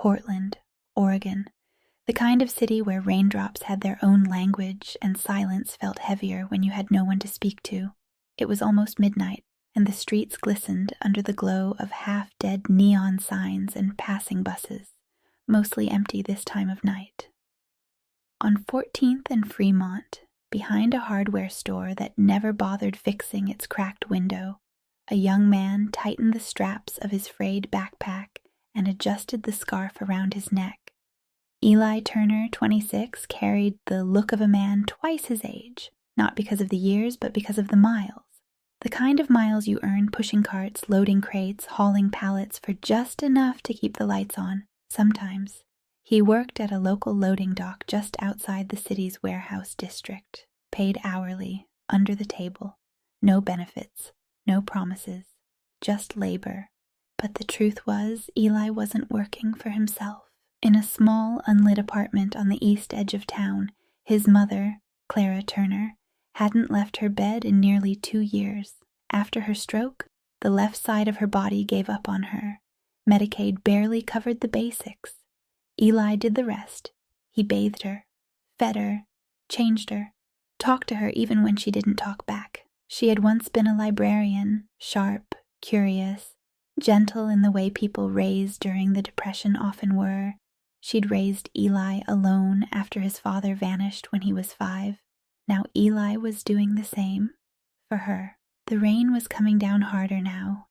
Portland, Oregon, the kind of city where raindrops had their own language and silence felt heavier when you had no one to speak to. It was almost midnight, and the streets glistened under the glow of half-dead neon signs and passing buses, mostly empty this time of night. On 14th and Fremont, behind a hardware store that never bothered fixing its cracked window, a young man tightened the straps of his frayed backpack and adjusted the scarf around his neck. Eli Turner, 26, carried the look of a man twice his age, not because of the years, but because of the miles. The kind of miles you earn pushing carts, loading crates, hauling pallets for just enough to keep the lights on, sometimes. He worked at a local loading dock just outside the city's warehouse district, paid hourly, under the table. No benefits, no promises, just labor. But the truth was, Eli wasn't working for himself. In a small, unlit apartment on the east edge of town, his mother, Clara Turner, hadn't left her bed in nearly 2 years. After her stroke, the left side of her body gave up on her. Medicaid barely covered the basics. Eli did the rest. He bathed her, fed her, changed her, talked to her even when she didn't talk back. She had once been a librarian, sharp, curious, gentle in the way people raised during the Depression often were. She'd raised Eli alone after his father vanished when he was 5. Now Eli was doing the same for her. The rain was coming down harder now.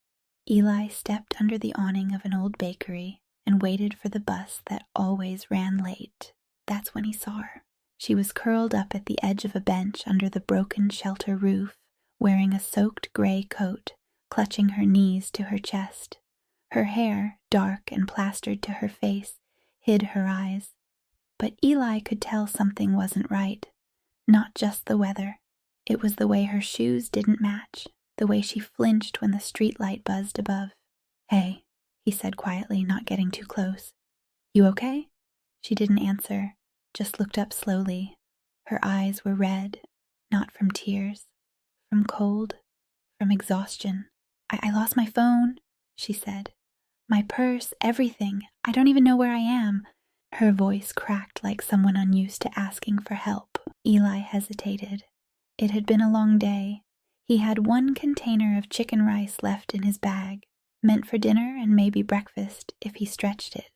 Eli stepped under the awning of an old bakery and waited for the bus that always ran late. That's when he saw her. She was curled up at the edge of a bench under the broken shelter roof, wearing a soaked gray coat, clutching her knees to her chest. Her hair, dark and plastered to her face, hid her eyes. But Eli could tell something wasn't right. Not just the weather. It was the way her shoes didn't match, the way she flinched when the streetlight buzzed above. "Hey," he said quietly, not getting too close. "You okay?" She didn't answer, just looked up slowly. Her eyes were red, not from tears, from cold, from exhaustion. I lost my phone," she said. "My purse, everything. I don't even know where I am." Her voice cracked like someone unused to asking for help. Eli hesitated. It had been a long day. He had 1 container of chicken rice left in his bag, meant for dinner and maybe breakfast if he stretched it.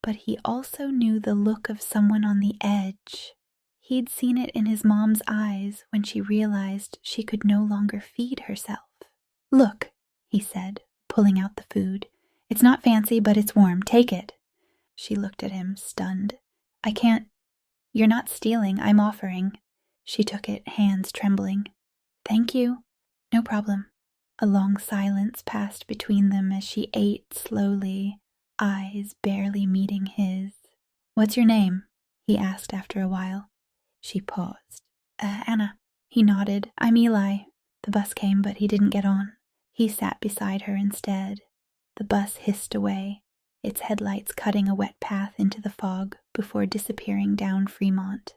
But he also knew the look of someone on the edge. He'd seen it in his mom's eyes when she realized she could no longer feed herself. "Look," he said, pulling out the food. "It's not fancy, but it's warm. Take it." She looked at him, stunned. "I can't." "You're not stealing. I'm offering." She took it, hands trembling. "Thank you." "No problem." A long silence passed between them as she ate slowly, eyes barely meeting his. "What's your name?" he asked after a while. She paused. Anna." He nodded. "I'm Eli." The bus came, but he didn't get on. He sat beside her instead. The bus hissed away, its headlights cutting a wet path into the fog before disappearing down Fremont.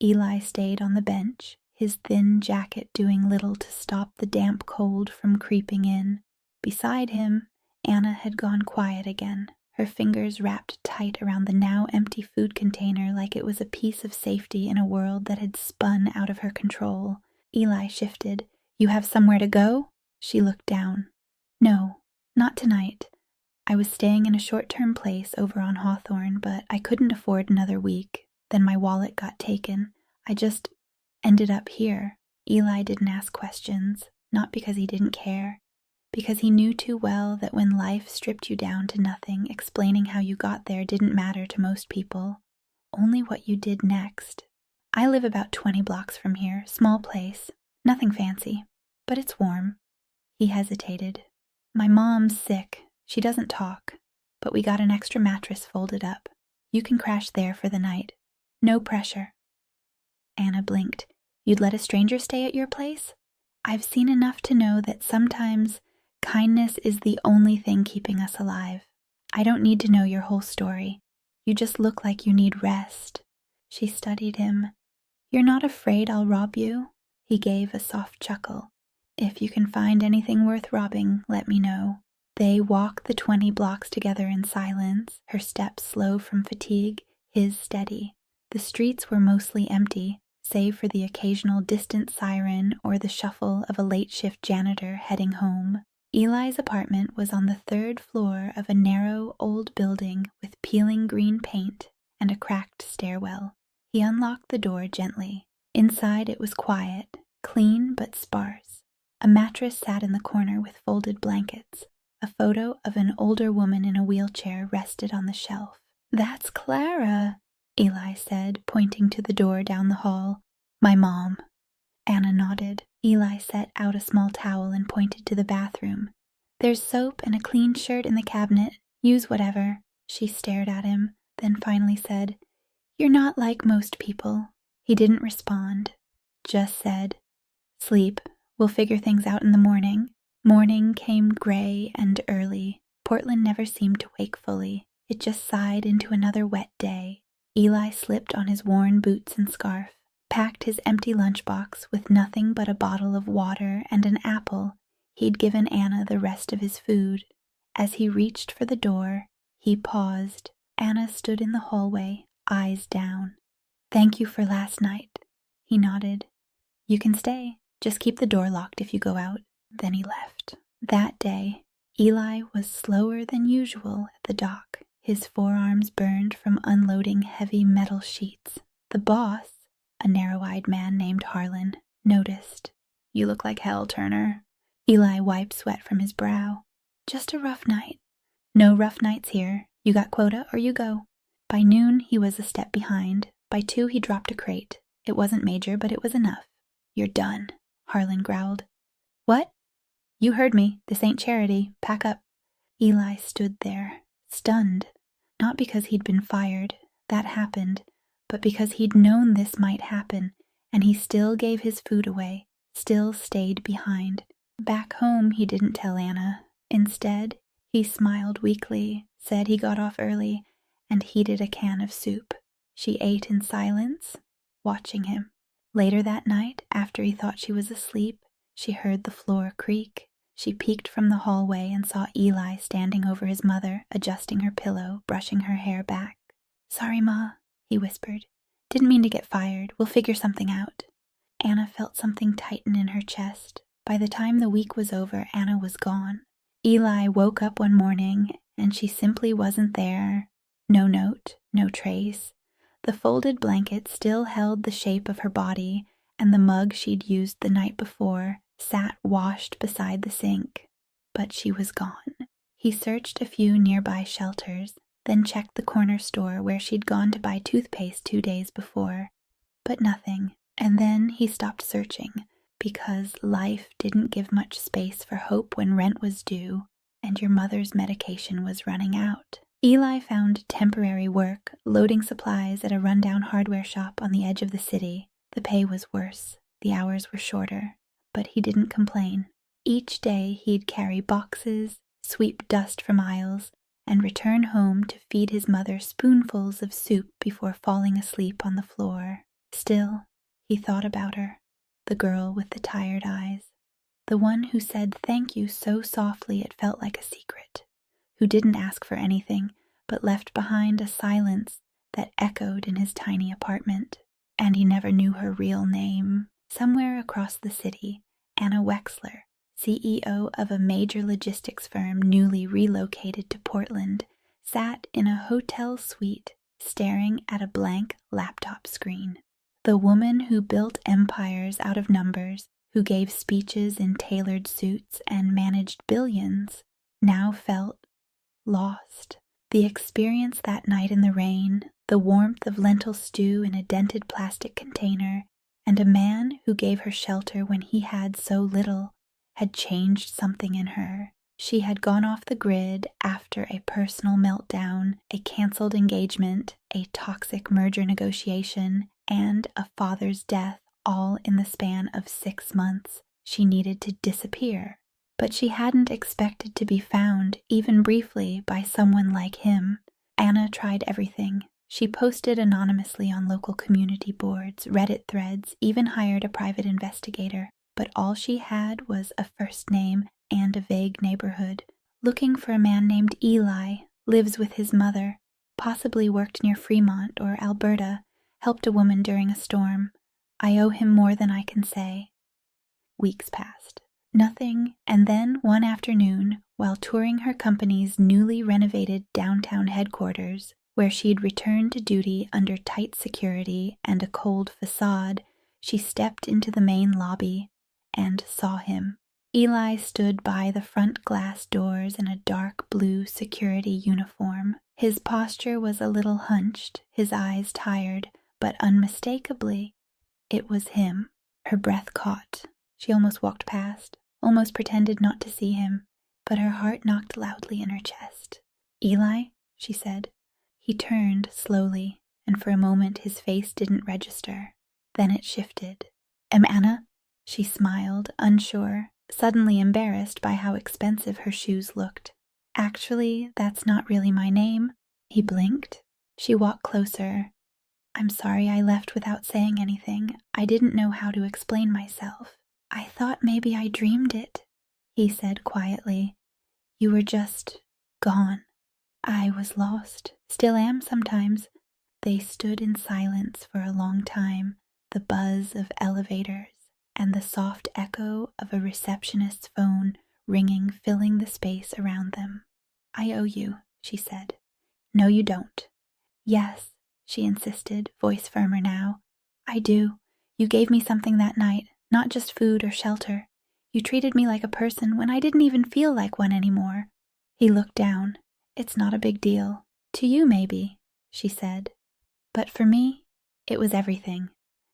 Eli stayed on the bench, his thin jacket doing little to stop the damp cold from creeping in. Beside him, Anna had gone quiet again, her fingers wrapped tight around the now empty food container like it was a piece of safety in a world that had spun out of her control. Eli shifted. "You have somewhere to go?" She looked down. "No, not tonight. I was staying in a short-term place over on Hawthorne, but I couldn't afford another week. Then my wallet got taken. I just ended up here." Eli didn't ask questions, not because he didn't care, because he knew too well that when life stripped you down to nothing, explaining how you got there didn't matter to most people. Only what you did next. "I live about 20 blocks from here, small place, nothing fancy, but it's warm." He hesitated. "My mom's sick. She doesn't talk, but we got an extra mattress folded up. You can crash there for the night. No pressure." Anna blinked. "You'd let a stranger stay at your place?" "I've seen enough to know that sometimes kindness is the only thing keeping us alive. I don't need to know your whole story. You just look like you need rest." She studied him. "You're not afraid I'll rob you?" He gave a soft chuckle. "If you can find anything worth robbing, let me know. They walked the 20 blocks together in silence, her steps slow from fatigue, his steady. The streets were mostly empty, save for the occasional distant siren or the shuffle of a late-shift janitor heading home. Eli's apartment was on the 3rd floor of a narrow, old building with peeling green paint and a cracked stairwell. He unlocked the door gently. Inside it was quiet, clean but sparse. A mattress sat in the corner with folded blankets. A photo of an older woman in a wheelchair rested on the shelf. "That's Clara," Eli said, pointing to the door down the hall. "My mom." Anna nodded. Eli set out a small towel and pointed to the bathroom. "There's soap and a clean shirt in the cabinet. Use whatever." She stared at him, then finally said, "You're not like most people." He didn't respond, just said, "Sleep. We'll figure things out in the morning." Morning came gray and early. Portland never seemed to wake fully. It just sighed into another wet day. Eli slipped on his worn boots and scarf, packed his empty lunchbox with nothing but a bottle of water and an apple. He'd given Anna the rest of his food. As he reached for the door, he paused. Anna stood in the hallway, eyes down. "Thank you for last night." He nodded. "You can stay. Just keep the door locked if you go out." Then he left. That day, Eli was slower than usual at the dock. His forearms burned from unloading heavy metal sheets. The boss, a narrow-eyed man named Harlan, noticed. "You look like hell, Turner." Eli wiped sweat from his brow. "Just a rough night." "No rough nights here. You got quota or you go." By noon, he was a step behind. By 2, he dropped a crate. It wasn't major, but it was enough. "You're done," Harlan growled. "What?" "You heard me. This ain't charity. Pack up." Eli stood there, stunned. Not because he'd been fired. That happened. But because he'd known this might happen, and he still gave his food away, still stayed behind. Back home, he didn't tell Anna. Instead, he smiled weakly, said he got off early, and heated a can of soup. She ate in silence, watching him. Later that night, after he thought she was asleep, she heard the floor creak. She peeked from the hallway and saw Eli standing over his mother, adjusting her pillow, brushing her hair back. "Sorry, Ma," he whispered. "Didn't mean to get fired. We'll figure something out." Anna felt something tighten in her chest. By the time the week was over, Anna was gone. Eli woke up one morning, and she simply wasn't there. No note, no trace. The folded blanket still held the shape of her body, and the mug she'd used the night before sat washed beside the sink. But she was gone. He searched a few nearby shelters, then checked the corner store where she'd gone to buy toothpaste 2 days before. But nothing. And then he stopped searching, because life didn't give much space for hope when rent was due, and your mother's medication was running out. Eli found temporary work, loading supplies at a rundown hardware shop on the edge of the city. The pay was worse. The hours were shorter. But he didn't complain. Each day he'd carry boxes, sweep dust from aisles, and return home to feed his mother spoonfuls of soup before falling asleep on the floor. Still, he thought about her, the girl with the tired eyes, the one who said thank you so softly it felt like a secret, who didn't ask for anything but left behind a silence that echoed in his tiny apartment. And he never knew her real name. Somewhere across the city, Anna Wexler, CEO of a major logistics firm newly relocated to Portland, sat in a hotel suite staring at a blank laptop screen. The woman who built empires out of numbers, who gave speeches in tailored suits and managed billions, now felt lost. The experience that night in the rain, the warmth of lentil stew in a dented plastic container, and a man who gave her shelter when he had so little, had changed something in her. She had gone off the grid after a personal meltdown, a canceled engagement, a toxic merger negotiation, and a father's death, all in the span of 6 months. She needed to disappear. But she hadn't expected to be found, even briefly, by someone like him. Anna tried everything. She posted anonymously on local community boards, Reddit threads, even hired a private investigator. But all she had was a first name and a vague neighborhood. Looking for a man named Eli, lives with his mother, possibly worked near Fremont or Alberta, helped a woman during a storm. I owe him more than I can say." Weeks passed. Nothing, and then one afternoon, while touring her company's newly renovated downtown headquarters, where she'd returned to duty under tight security and a cold facade, she stepped into the main lobby and saw him. Eli stood by the front glass doors in a dark blue security uniform. His posture was a little hunched, his eyes tired, but unmistakably, it was him. Her breath caught. She almost walked past, almost pretended not to see him, but her heart knocked loudly in her chest. "Eli?" she said. He turned slowly, and for a moment his face didn't register. Then it shifted. "Am Anna?" She smiled, unsure, suddenly embarrassed by how expensive her shoes looked. "Actually, that's not really my name." He blinked. She walked closer. "I'm sorry I left without saying anything. I didn't know how to explain myself. I thought maybe I dreamed it," he said quietly. "You were just gone. I was lost. Still am sometimes." They stood in silence for a long time, the buzz of elevators and the soft echo of a receptionist's phone ringing, filling the space around them. "I owe you," she said. "No, you don't." "Yes," she insisted, voice firmer now. "I do. You gave me something that night, not just food or shelter. You treated me like a person when I didn't even feel like one anymore." He looked down. "It's not a big deal. To you, maybe," she said. "But for me, it was everything."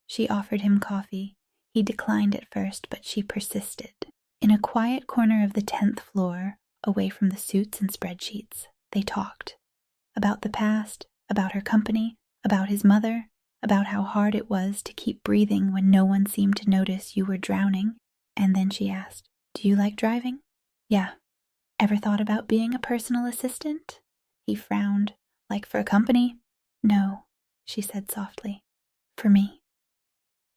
She offered him coffee. He declined at first, but she persisted. In a quiet corner of the 10th floor, away from the suits and spreadsheets, they talked. About the past, about her company, about his mother, about how hard it was to keep breathing when no one seemed to notice you were drowning. And then she asked, "Do you like driving?" "Yeah." "Ever thought about being a personal assistant?" He frowned. "Like for a company?" "No," she said softly. "For me."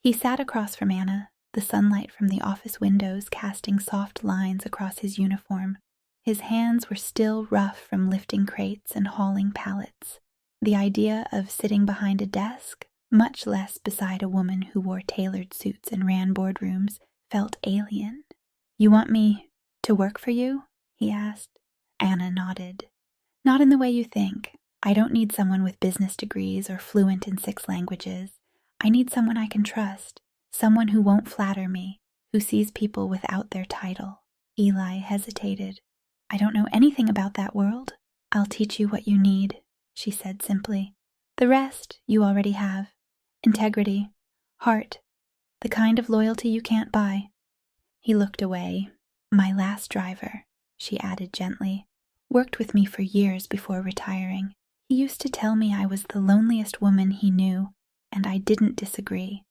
He sat across from Anna, the sunlight from the office windows casting soft lines across his uniform. His hands were still rough from lifting crates and hauling pallets. The idea of sitting behind a desk, much less beside a woman who wore tailored suits and ran boardrooms, felt alien. "You want me to work for you?" he asked. Anna nodded. "Not in the way you think. I don't need someone with business degrees or fluent in 6 languages. I need someone I can trust, someone who won't flatter me, who sees people without their title." Eli hesitated. "I don't know anything about that world." "I'll teach you what you need," she said simply. "The rest you already have. Integrity, heart, the kind of loyalty you can't buy." He looked away. "My last driver," she added gently, "worked with me for years before retiring. He used to tell me I was the loneliest woman he knew, and I didn't disagree."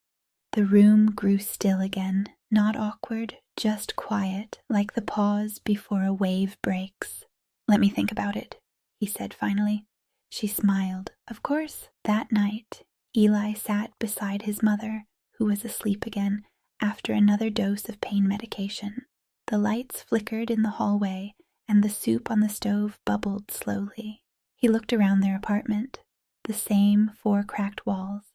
The room grew still again, not awkward, just quiet, like the pause before a wave breaks. "Let me think about it," he said finally. She smiled. Of course. That night, Eli sat beside his mother, who was asleep again after another dose of pain medication. The lights flickered in the hallway, and the soup on the stove bubbled slowly. He looked around their apartment. The same 4 cracked walls,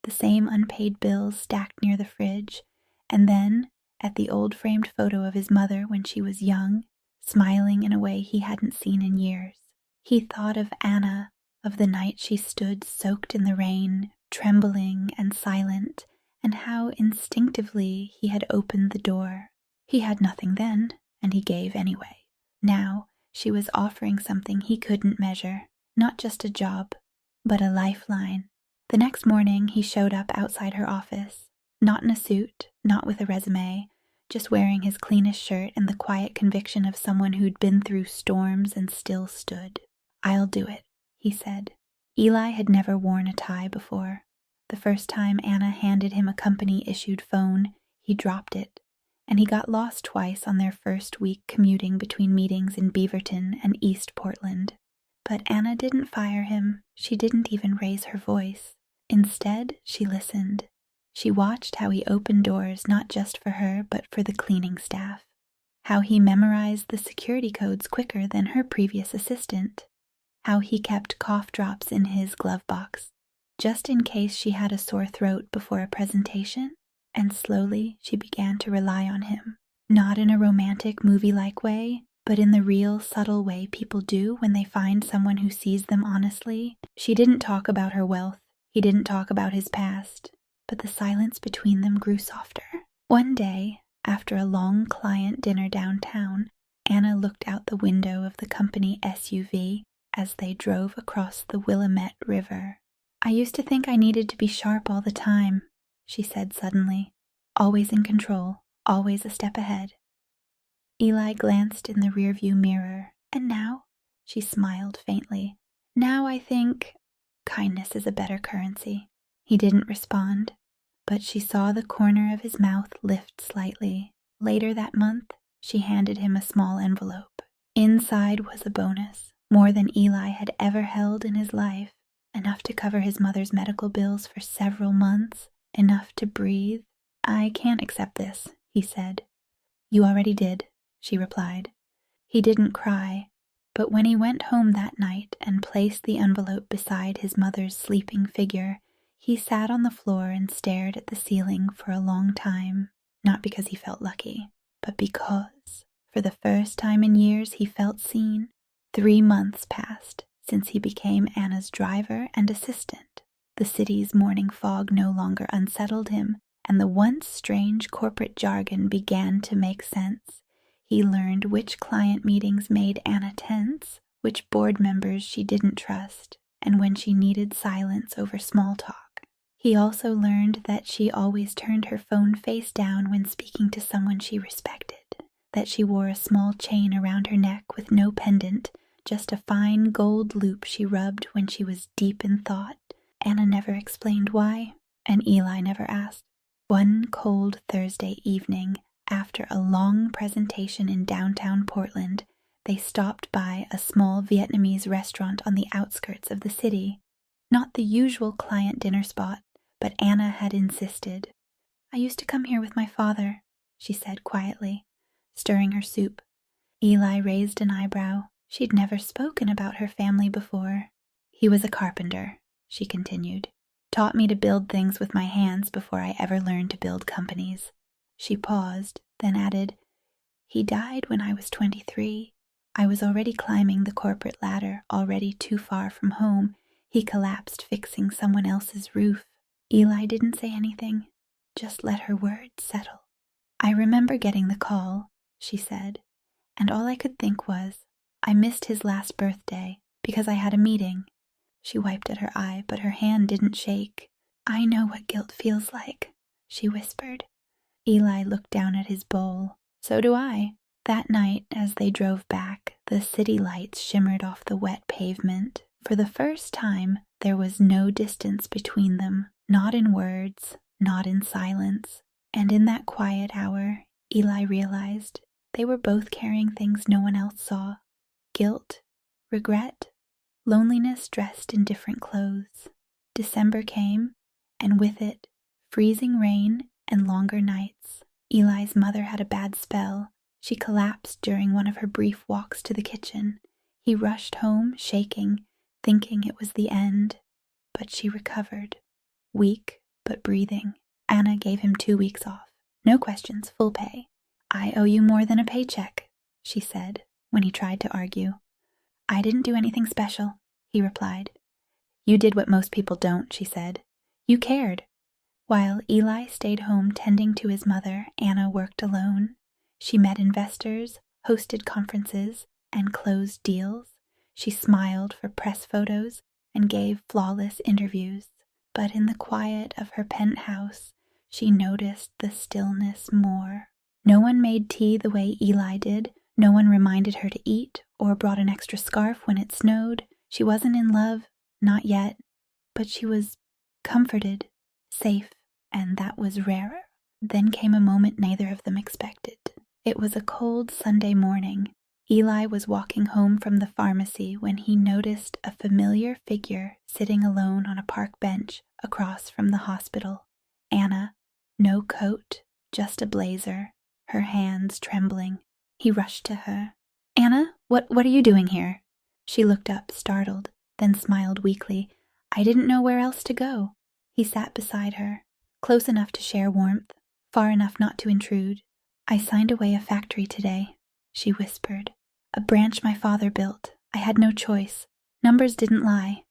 the same unpaid bills stacked near the fridge, and then at the old framed photo of his mother when she was young, smiling in a way he hadn't seen in years. He thought of Anna, of the night she stood soaked in the rain, trembling and silent, and how instinctively he had opened the door. He had nothing then, and he gave anyway. Now she was offering something he couldn't measure, not just a job, but a lifeline. The next morning he showed up outside her office, not in a suit, not with a resume, just wearing his cleanest shirt and the quiet conviction of someone who'd been through storms and still stood. "I'll do it," he said. Eli had never worn a tie before. The first time Anna handed him a company-issued phone, he dropped it, and he got lost twice on their first week commuting between meetings in Beaverton and East Portland. But Anna didn't fire him. She didn't even raise her voice. Instead, she listened. She watched how he opened doors not just for her, but for the cleaning staff. how he memorized the security codes quicker than her previous assistant, how he kept cough drops in his glove box, just in case she had a sore throat before a presentation, and slowly she began to rely on him, not in a romantic movie-like way, but in the real, subtle way people do when they find someone who sees them honestly. She didn't talk about her wealth, he didn't talk about his past, but the silence between them grew softer. One day, after a long client dinner downtown, Anna looked out the window of the company SUV as they drove across the Willamette River. "I used to think I needed to be sharp all the time," she said suddenly. "Always in control, always a step ahead." Eli glanced in the rearview mirror. "And now?" She smiled faintly. "Now I think kindness is a better currency." He didn't respond, but she saw the corner of his mouth lift slightly. Later that month, she handed him a small envelope. Inside was a bonus, more than Eli had ever held in his life, enough to cover his mother's medical bills for several months, enough to breathe. "I can't accept this," he said. "You already did," she replied. He didn't cry, but when he went home that night and placed the envelope beside his mother's sleeping figure, he sat on the floor and stared at the ceiling for a long time, not because he felt lucky, but because, for the first time in years, he felt seen. 3 months passed since he became Anna's driver and assistant. The city's morning fog no longer unsettled him, and the once strange corporate jargon began to make sense. He learned which client meetings made Anna tense, which board members she didn't trust, and when she needed silence over small talk. He also learned that she always turned her phone face down when speaking to someone she respected, that she wore a small chain around her neck with no pendant, just a fine gold loop she rubbed when she was deep in thought. Anna never explained why, and Eli never asked. One cold Thursday evening, after a long presentation in downtown Portland, they stopped by a small Vietnamese restaurant on the outskirts of the city. Not the usual client dinner spot, but Anna had insisted. "I used to come here with my father," she said quietly, stirring her soup. Eli raised an eyebrow. She'd never spoken about her family before. "He was a carpenter," she continued. "Taught me to build things with my hands before I ever learned to build companies." She paused, then added, "He died when I was 23. I was already climbing the corporate ladder, already too far from home. He collapsed fixing someone else's roof." Eli didn't say anything, just let her words settle. "I remember getting the call," she said, "and all I could think was, I missed his last birthday because I had a meeting." She wiped at her eye, but her hand didn't shake. "I know what guilt feels like," she whispered. Eli looked down at his bowl. "So do I." That night, as they drove back, the city lights shimmered off the wet pavement. For the first time, there was no distance between them, not in words, not in silence. And in that quiet hour, Eli realized they were both carrying things no one else saw. Guilt, regret, loneliness dressed in different clothes. December came, and with it, freezing rain and longer nights. Eli's mother had a bad spell. She collapsed during one of her brief walks to the kitchen. He rushed home, shaking, thinking it was the end. But she recovered, weak but breathing. Anna gave him 2 weeks off. No questions, full pay. "I owe you more than a paycheck," she said, when he tried to argue. "I didn't do anything special," he replied. "You did what most people don't," she said. "You cared." While Eli stayed home tending to his mother, Anna worked alone. She met investors, hosted conferences, and closed deals. She smiled for press photos and gave flawless interviews. But in the quiet of her penthouse, she noticed the stillness more. No one made tea the way Eli did. No one reminded her to eat or brought an extra scarf when it snowed. She wasn't in love, not yet, but she was comforted, safe, and that was rarer. Then came a moment neither of them expected. It was a cold Sunday morning. Eli was walking home from the pharmacy when he noticed a familiar figure sitting alone on a park bench across from the hospital. Anna, no coat, just a blazer, her hands trembling. He rushed to her. Anna, what are you doing here? She looked up, startled, then smiled weakly. I didn't know where else to go. He sat beside her, close enough to share warmth, far enough not to intrude. I signed away a factory today, she whispered. A branch my father built. I had no choice. Numbers didn't lie.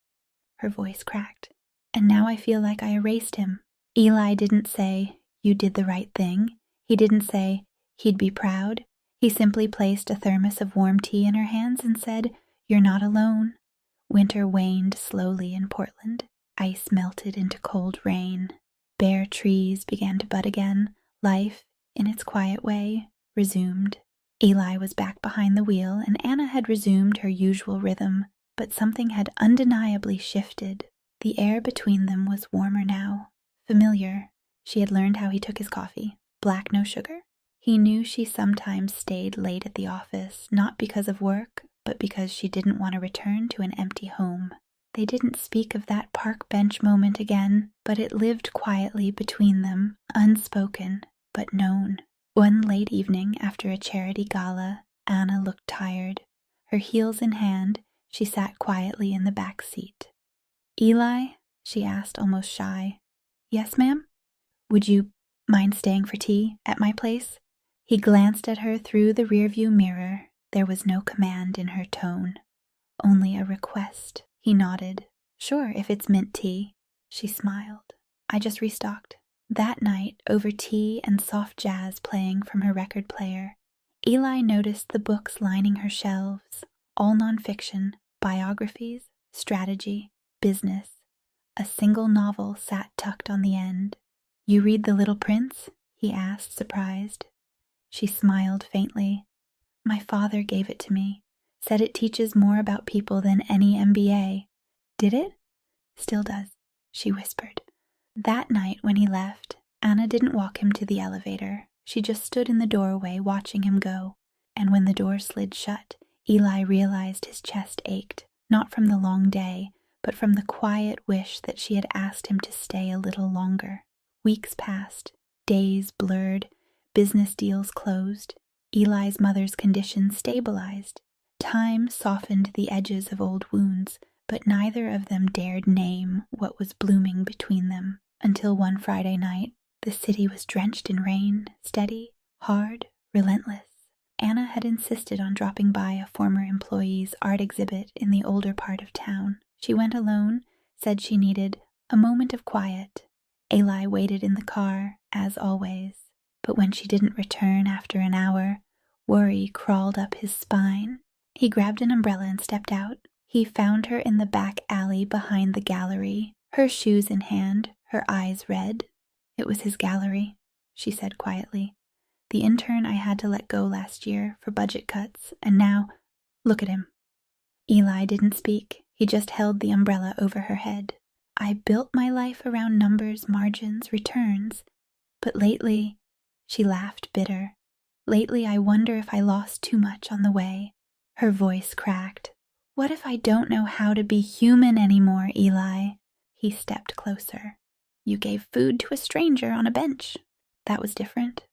Her voice cracked. And now I feel like I erased him. Eli didn't say, you did the right thing. He didn't say, he'd be proud. He simply placed a thermos of warm tea in her hands and said, you're not alone. Winter waned slowly in Portland. Ice melted into cold rain. Bare trees began to bud again. Life, in its quiet way, resumed. Eli was back behind the wheel, and Anna had resumed her usual rhythm, but something had undeniably shifted. The air between them was warmer now, familiar. She had learned how he took his coffee. Black, no sugar. He knew she sometimes stayed late at the office, not because of work, but because she didn't want to return to an empty home. They didn't speak of that park bench moment again, but it lived quietly between them, unspoken, but known. One late evening after a charity gala, Anna looked tired. Her heels in hand, she sat quietly in the back seat. Eli? She asked, almost shy. Yes, ma'am? Would you mind staying for tea at my place? He glanced at her through the rearview mirror. There was no command in her tone, only a request. He nodded. Sure, if it's mint tea. She smiled. I just restocked. That night, over tea and soft jazz playing from her record player, Eli noticed the books lining her shelves, all nonfiction, biographies, strategy, business. A single novel sat tucked on the end. You read The Little Prince? He asked, surprised. She smiled faintly. My father gave it to me, said it teaches more about people than any MBA. Did it? Still does, she whispered. That night when he left, Anna didn't walk him to the elevator. She just stood in the doorway watching him go, and when the door slid shut, Eli realized his chest ached, not from the long day, but from the quiet wish that she had asked him to stay a little longer. Weeks passed, days blurred, business deals closed. Eli's mother's condition stabilized. Time softened the edges of old wounds, but neither of them dared name what was blooming between them, until one Friday night, the city was drenched in rain, steady, hard, relentless. Anna had insisted on dropping by a former employee's art exhibit in the older part of town. She went alone, said she needed a moment of quiet. Eli waited in the car, as always, but when she didn't return after an hour, worry crawled up his spine. He grabbed an umbrella and stepped out. He found her in the back alley behind the gallery, her shoes in hand, her eyes red. It was his gallery, she said quietly. The intern I had to let go last year for budget cuts, and now, look at him. Eli didn't speak. He just held the umbrella over her head. I built my life around numbers, margins, returns. But lately, she laughed bitter. Lately I wonder if I lost too much on the way. Her voice cracked. What if I don't know how to be human anymore, Eli? He stepped closer. You gave food to a stranger on a bench. That was different.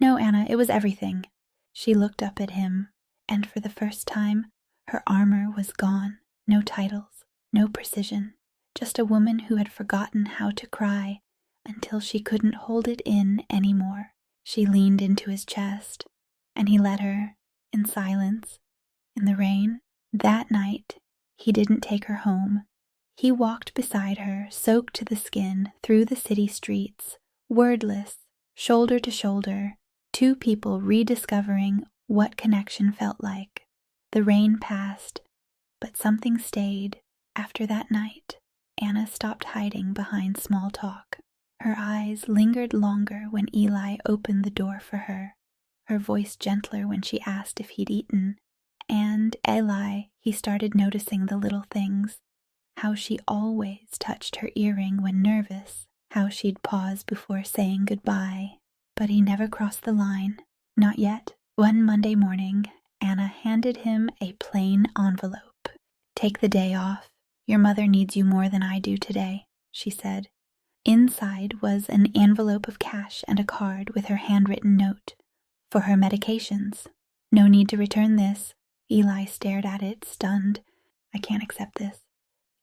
No, Anna, it was everything. She looked up at him, and for the first time, her armor was gone. No titles, no precision. Just a woman who had forgotten how to cry until she couldn't hold it in anymore. She leaned into his chest, and he let her, in silence, in the rain. That night, he didn't take her home. He walked beside her, soaked to the skin, through the city streets, wordless, shoulder to shoulder, two people rediscovering what connection felt like. The rain passed, but something stayed. After that night, Anna stopped hiding behind small talk. Her eyes lingered longer when Eli opened the door for her, her voice gentler when she asked if he'd eaten. And Eli, he started noticing the little things, how she always touched her earring when nervous, how she'd pause before saying goodbye. But he never crossed the line, not yet. One Monday morning, Anna handed him a plain envelope. Take the day off. Your mother needs you more than I do today, she said. Inside was an envelope of cash and a card with her handwritten note. For her medications. No need to return this. Eli stared at it, stunned. I can't accept this.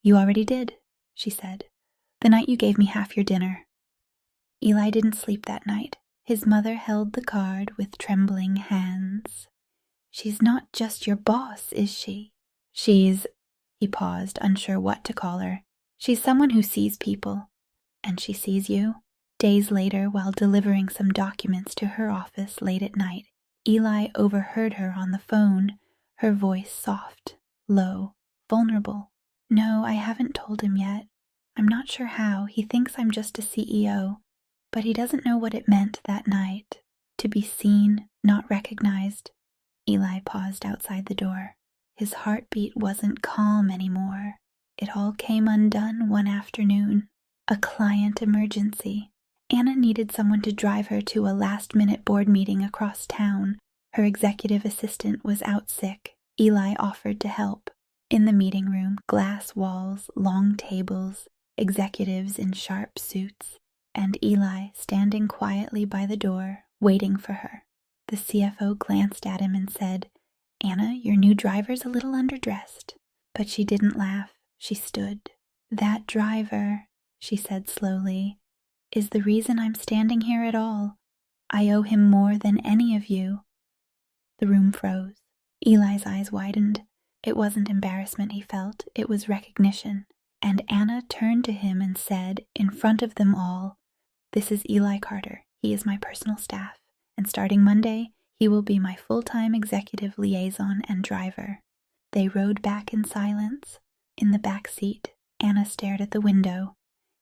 You already did, she said. The night you gave me half your dinner. Eli didn't sleep that night. His mother held the card with trembling hands. She's not just your boss, is she? She's... He paused, unsure what to call her. She's someone who sees people. And she sees you? Days later, while delivering some documents to her office late at night, Eli overheard her on the phone, her voice soft, low, vulnerable. No, I haven't told him yet. I'm not sure how. He thinks I'm just a CEO, but he doesn't know what it meant that night. To be seen, not recognized. Eli paused outside the door. His heartbeat wasn't calm anymore. It all came undone one afternoon. A client emergency. Anna needed someone to drive her to a last-minute board meeting across town. Her executive assistant was out sick. Eli offered to help. In the meeting room, glass walls, long tables, executives in sharp suits, and Eli standing quietly by the door, waiting for her. The CFO glanced at him and said, Anna, your new driver's a little underdressed. But she didn't laugh. She stood. That driver, she said slowly, is the reason I'm standing here at all. I owe him more than any of you. The room froze. Eli's eyes widened. It wasn't embarrassment he felt, it was recognition. And Anna turned to him and said, in front of them all, This is Eli Carter. He is my personal staff, and starting Monday, he will be my full-time executive liaison and driver. They rode back in silence. In the back seat, Anna stared at the window.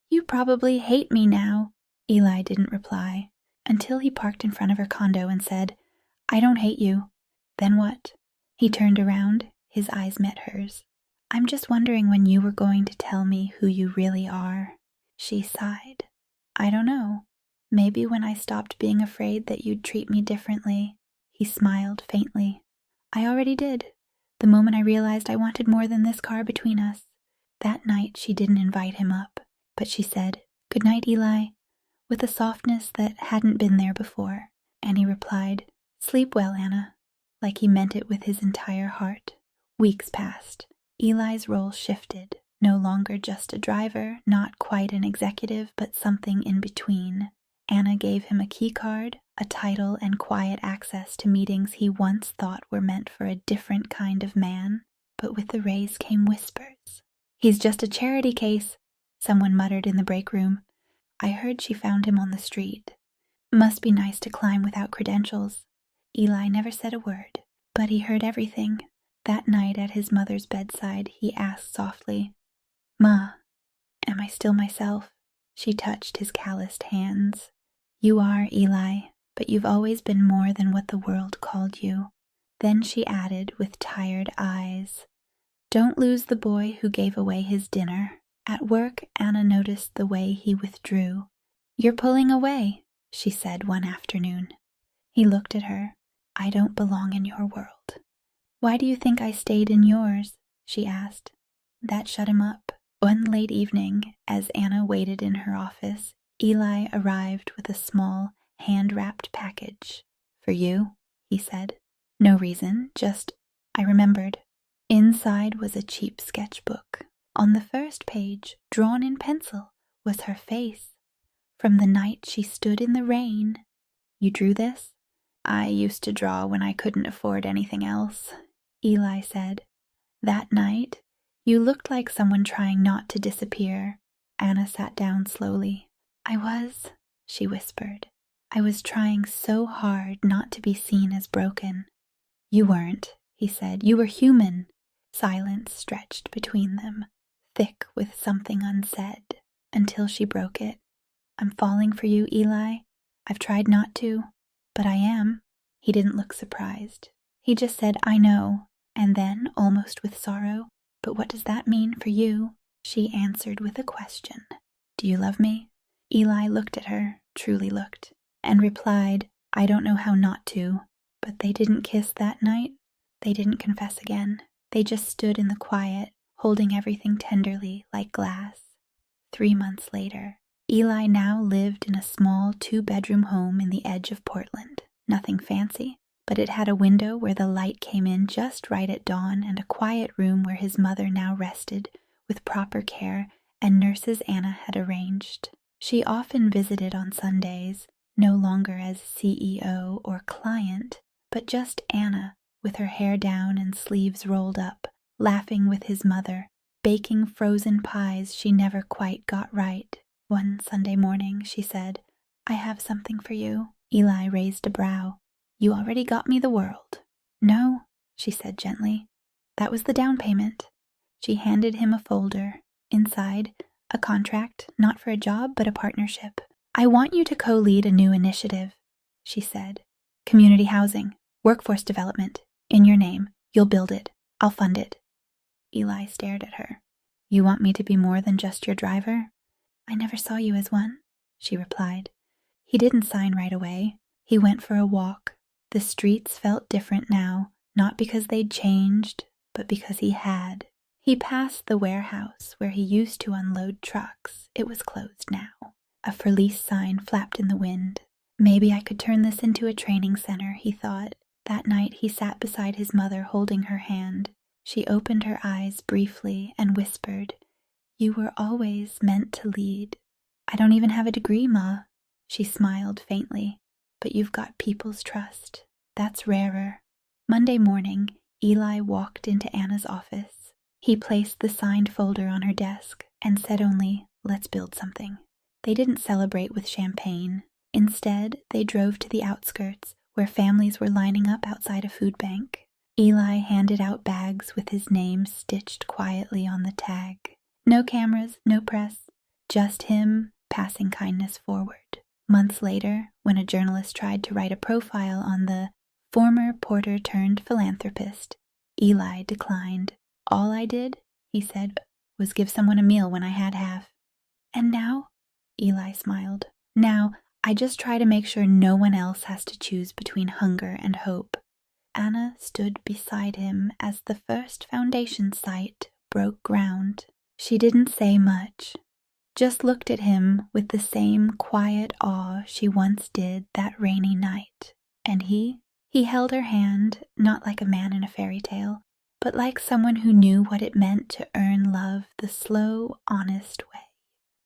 You probably hate me now. Eli didn't reply, until he parked in front of her condo and said, I don't hate you. Then what? He turned around, his eyes met hers. I'm just wondering when you were going to tell me who you really are. She sighed. I don't know. Maybe when I stopped being afraid that you'd treat me differently. He smiled faintly. I already did. The moment I realized I wanted more than this car between us. That night she didn't invite him up. But she said, Good night, Eli, with a softness that hadn't been there before, and he replied, Sleep well, Anna, like he meant it with his entire heart. Weeks passed. Eli's role shifted, no longer just a driver, not quite an executive, but something in between. Anna gave him a key card, a title, and quiet access to meetings he once thought were meant for a different kind of man, but with the raise came whispers. He's just a charity case. Someone muttered in the break room. I heard she found him on the street. Must be nice to climb without credentials. Eli never said a word, but he heard everything. That night at his mother's bedside, he asked softly, Ma, am I still myself? She touched his calloused hands. You are, Eli, but you've always been more than what the world called you. Then she added with tired eyes, Don't lose the boy who gave away his dinner. At work, Anna noticed the way he withdrew. You're pulling away, she said one afternoon. He looked at her. I don't belong in your world. Why do you think I stayed in yours? She asked. That shut him up. One late evening, as Anna waited in her office, Eli arrived with a small, hand-wrapped package. For you, he said. No reason, just, I remembered. Inside was a cheap sketchbook. On the first page, drawn in pencil, was her face. From the night she stood in the rain. You drew this? I used to draw when I couldn't afford anything else, Eli said. That night, you looked like someone trying not to disappear. Anna sat down slowly. I was, she whispered. I was trying so hard not to be seen as broken. You weren't, he said. You were human. Silence stretched between them, thick with something unsaid, until she broke it. I'm falling for you, Eli. I've tried not to, but I am. He didn't look surprised. He just said, I know, and then, almost with sorrow, but what does that mean for you? She answered with a question. Do you love me? Eli looked at her, truly looked, and replied, I don't know how not to. But they didn't kiss that night. They didn't confess again. They just stood in the quiet, holding everything tenderly like glass. 3 months later, Eli now lived in a small 2-bedroom home in the edge of Portland. Nothing fancy, but it had a window where the light came in just right at dawn and a quiet room where his mother now rested with proper care and nurses Anna had arranged. She often visited on Sundays, no longer as CEO or client, but just Anna, with her hair down and sleeves rolled up, laughing with his mother, baking frozen pies she never quite got right. One Sunday morning, she said, "I have something for you." Eli raised a brow. "You already got me the world." "No," she said gently. "That was the down payment." She handed him a folder. Inside, a contract, not for a job, but a partnership. "I want you to co-lead a new initiative," she said. "Community housing, workforce development, in your name. You'll build it. I'll fund it." Eli stared at her. "You want me to be more than just your driver?" "I never saw you as one," she replied. He didn't sign right away. He went for a walk. The streets felt different now, not because they'd changed, but because he had. He passed the warehouse where he used to unload trucks. It was closed now. A for lease sign flapped in the wind. Maybe I could turn this into a training center, he thought. That night he sat beside his mother holding her hand. She opened her eyes briefly and whispered, "You were always meant to lead." "I don't even have a degree, Ma." She smiled faintly. "But you've got people's trust. That's rarer." Monday morning, Eli walked into Anna's office. He placed the signed folder on her desk and said only, "Let's build something." They didn't celebrate with champagne. Instead, they drove to the outskirts where families were lining up outside a food bank. Eli handed out bags with his name stitched quietly on the tag. No cameras, no press, just him passing kindness forward. Months later, when a journalist tried to write a profile on the former porter turned philanthropist, Eli declined. "All I did," he said, "was give someone a meal when I had half." "And now?" Eli smiled. "Now, I just try to make sure no one else has to choose between hunger and hope." Anna stood beside him as the first foundation site broke ground. She didn't say much, just looked at him with the same quiet awe she once did that rainy night. And he held her hand, not like a man in a fairy tale, but like someone who knew what it meant to earn love the slow, honest way.